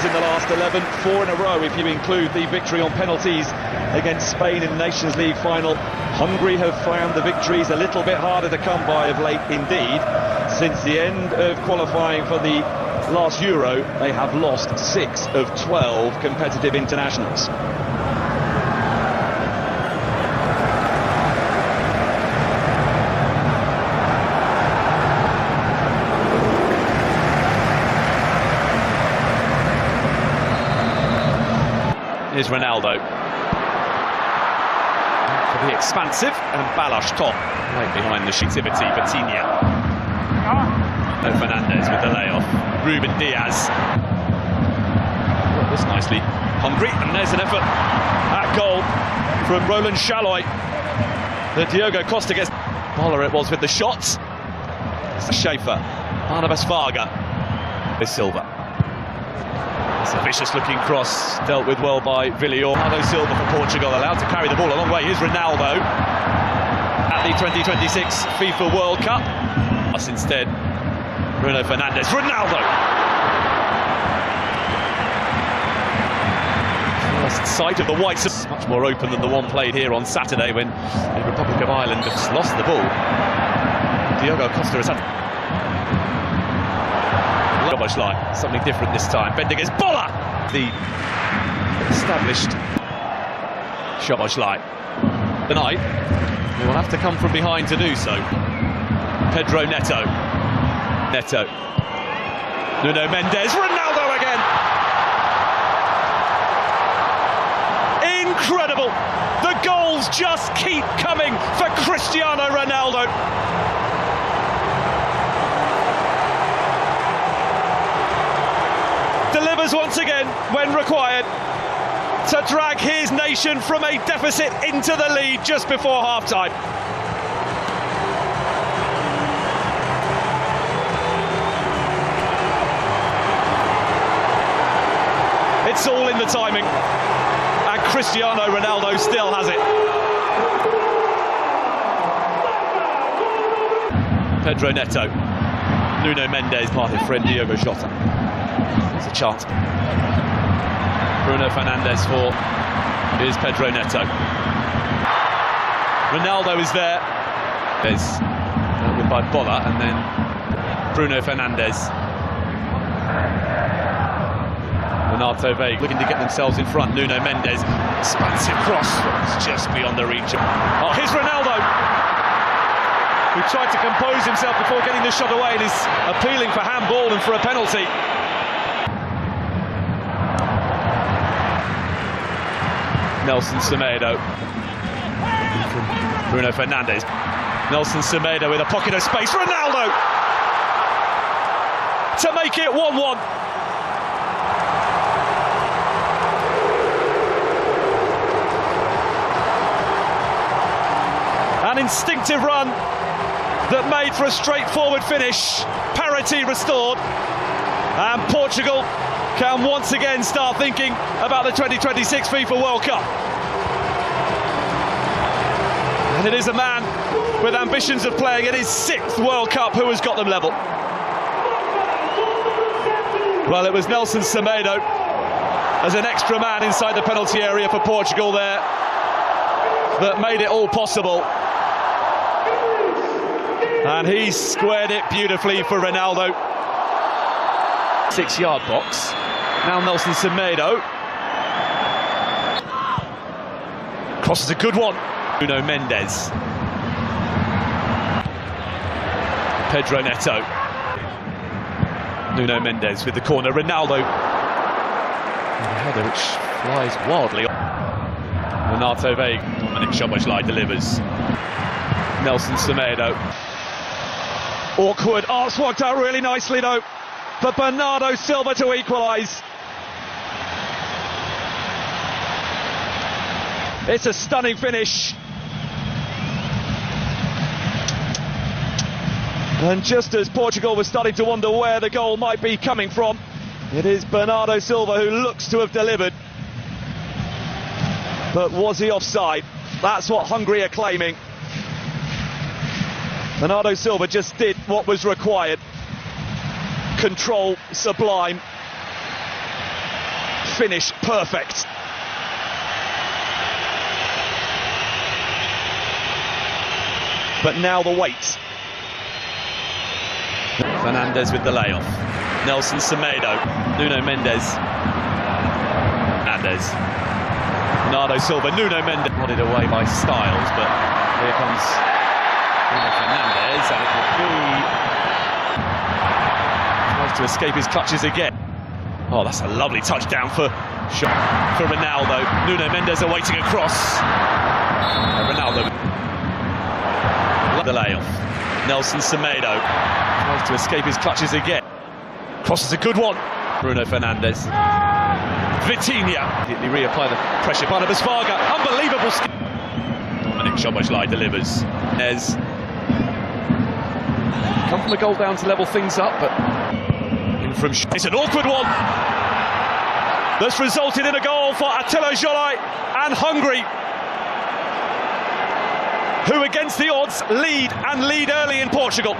wins in the last 11, 4 in a row if you include the victory on penalties against Spain in the Nations League final. Hungary have found the victories a little bit harder to come by of late indeed. Since the end of qualifying for the last Euro, they have lost 6 of 12 competitive internationals. Here's Ronaldo. For the expansive, and Balas top. Right behind the activity, Batinha. No Fernandez with the layoff. Ruben Diaz. This nicely. Hungry, and there's an effort at goal from Roland Chaloy. The Diogo Costa gets. Boller it was with the shots. Schaefer. Barnabas Varga. Silva. It's a vicious-looking cross, dealt with well by Villior. Bernardo Silva for Portugal, allowed to carry the ball a long way. Here's Ronaldo at the 2026 FIFA World Cup. Instead, Bruno Fernandes. Ronaldo! First sight of the whites. Much more open than the one played here on Saturday when the Republic of Ireland just lost the ball. Diogo Costa has had something different this time. Bendiges Boller! The established Szoboszlai. Tonight, he will have to come from behind to do so. Pedro Neto. Neto. Nuno Mendes. Ronaldo again! Incredible! The goals just keep coming for Cristiano Ronaldo. Delivers once again when required to drag his nation from a deficit into the lead just before half-time. It's all in the timing, and Cristiano Ronaldo still has it. Pedro Neto, Nuno Mendes, parted friend Diogo Jota. There's a chance. Bruno Fernandes for is Pedro Neto. Ronaldo is there. There's dealt with by Boller, and then Bruno Fernandes. Renato Veiga looking to get themselves in front. Nuno Mendes, expansive cross, it's just beyond the reach. Oh, here's Ronaldo, who tried to compose himself before getting the shot away and is appealing for handball and for a penalty. Nelson Semedo from Bruno Fernandes. Nelson Semedo with a pocket of space. Ronaldo to make it 1-1. An instinctive run that made for a straightforward finish. Parity restored, and Portugal can once again start thinking about the 2026 FIFA World Cup. And it is a man with ambitions of playing in his 6th World Cup who has got them level. Well, it was Nelson Semedo as an extra man inside the penalty area for Portugal there that made it all possible. And he squared it beautifully for Ronaldo. 6-yard box. Now Nelson Semedo. Cross is a good one. Nuno Mendes. Pedro Neto. Nuno Mendes with the corner. Ronaldo. And a header which flies wildly. Renato Veiga. Dominic Szoboszlai delivers. Nelson Semedo. Awkward. Oh, it's worked out really nicely though for Bernardo Silva to equalise. It's a stunning finish. And just as Portugal was starting to wonder where the goal might be coming from, it is Bernardo Silva who looks to have delivered. But was he offside? That's what Hungary are claiming. Bernardo Silva just did what was required. Control sublime. finish perfect. But now the wait. Fernandez with the layoff. Nelson Semedo. Nuno Mendes. Fernandez. Bernardo Silva. Nuno Mendes. Nodded away by Styles, but here comes Nuno Fernandez, and it will be... tries to escape his clutches again. Oh, that's a lovely touchdown for Ronaldo. Nuno Mendes awaiting a cross. Ronaldo. The layoff. Nelson Semedo tries to escape his clutches again. Cross is a good one. Bruno Fernandes. Vitinha. Immediately reapply the pressure. Barnabas Varga. Unbelievable skill. Dominic Szoboszlai delivers. There's come from a goal down to level things up, but in from it's an awkward one that's resulted in a goal for Attila Szalai and Hungary, who against the odds lead early in Portugal.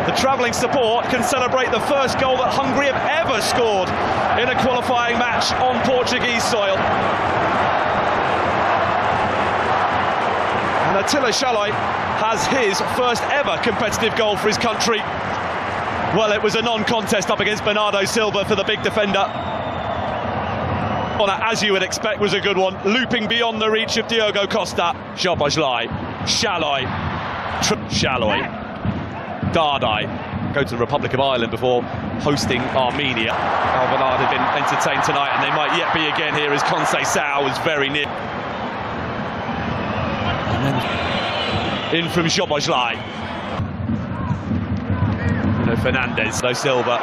The travelling support can celebrate the first goal that Hungary have ever scored in a qualifying match on Portuguese soil. And Attila Szalai has his first ever competitive goal for his country. Well, it was a non-contest up against Bernardo Silva for the big defender. As you would expect, was a good one, looping beyond the reach of Diogo Costa. Szoboszlai, Szalai, Dardai go to the Republic of Ireland before hosting Armenia. Alvanad have been entertained tonight, and they might yet be again here as Conceição was very near. And then in from Szoboszlai. Bruno Fernandes, Silva,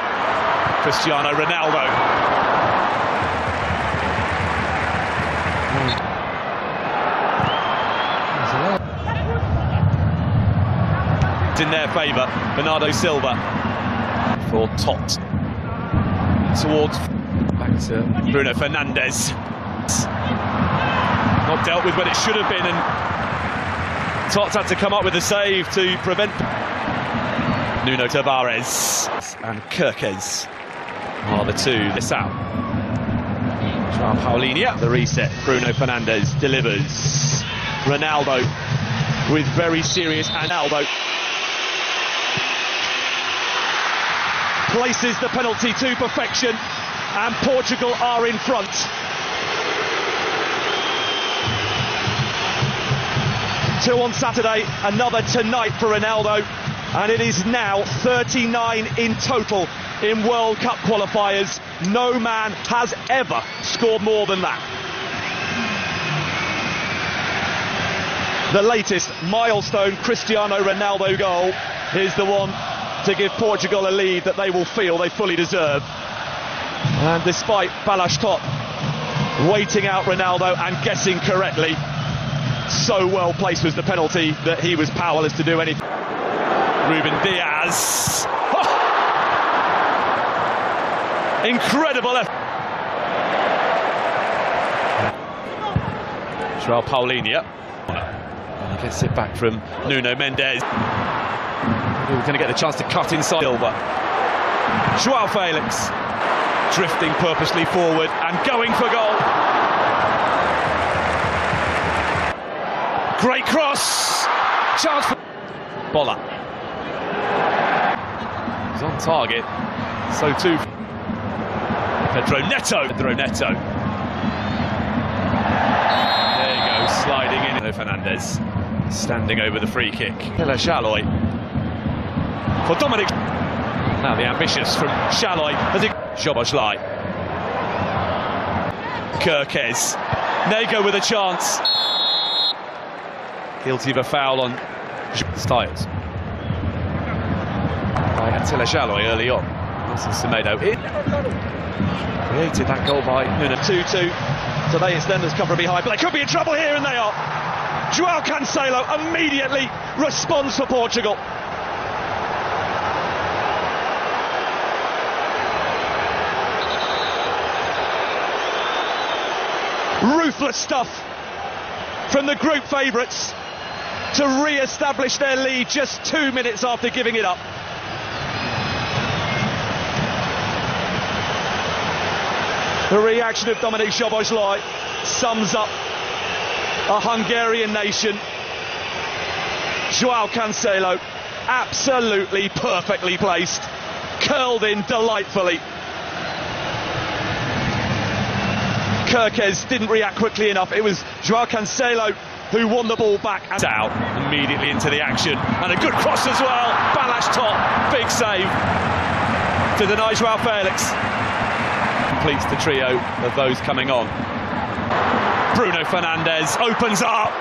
Cristiano Ronaldo. In their favour, Bernardo Silva for Tot towards back to Bruno Fernandes. Not dealt with when it should have been, and Tot had to come up with a save to prevent. Nuno Tavares and Kirkes are the two. This out. João Paulinho, the reset. Bruno Fernandes delivers. Ronaldo with very serious, and Ronaldo places the penalty to perfection, and Portugal are in front. Two on Saturday, another tonight for Ronaldo, and it is now 39 in total in World Cup qualifiers. No man has ever scored more than that. The latest milestone Cristiano Ronaldo goal is the one to give Portugal a lead that they will feel they fully deserve. And despite Balázs Tot waiting out Ronaldo and guessing correctly, so well placed was the penalty that he was powerless to do anything. Ruben Diaz. Oh! Incredible effort. João Paulinho. And he gets it back from Nuno Mendes. We're going to get the chance to cut inside. Silva. João Felix drifting purposely forward and going for goal. Great cross. Chance for Bola. He's on target. So too Pedro Neto. There you go, sliding in. Fernandes standing over the free kick. Attila Szalai for Dominic. Now the ambitious from Szalai as he Szoboszlai. Kirkes. Nego with a chance. Guilty of a foul on Styles. By Attila Szalai early on. Nelson Semedo in. Created that goal by Nuno. 2-2. Today it's them that's come from behind, but they could be in trouble here, and they are. João Cancelo immediately responds for Portugal. Ruthless stuff from the group favourites. to re-establish their lead just 2 minutes after giving it up. The reaction of Dominik Szoboszlai sums up a Hungarian nation. João Cancelo, absolutely perfectly placed, curled in delightfully. Kerkez didn't react quickly enough. It was João Cancelo who won the ball back. And out immediately into the action, and a good cross as well. Balázs top, big save to deny João Felix. Completes the trio of those coming on. Bruno Fernandes opens up.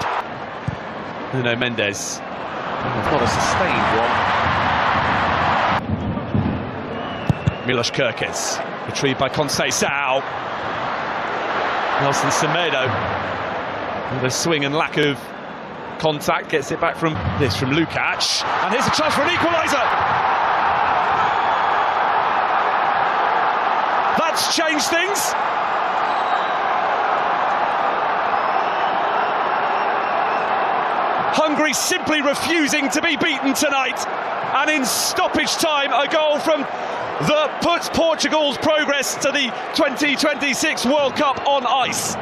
Nuno Mendes. Not a sustained one. Milos Kerkez, retrieved by Conceição. Nelson Semedo, with a swing and lack of contact, gets it back from Lukács. And here's a chance for an equaliser. That's changed things. Hungary simply refusing to be beaten tonight, and in stoppage time a goal from that puts Portugal's progress to the 2026 World Cup on ice.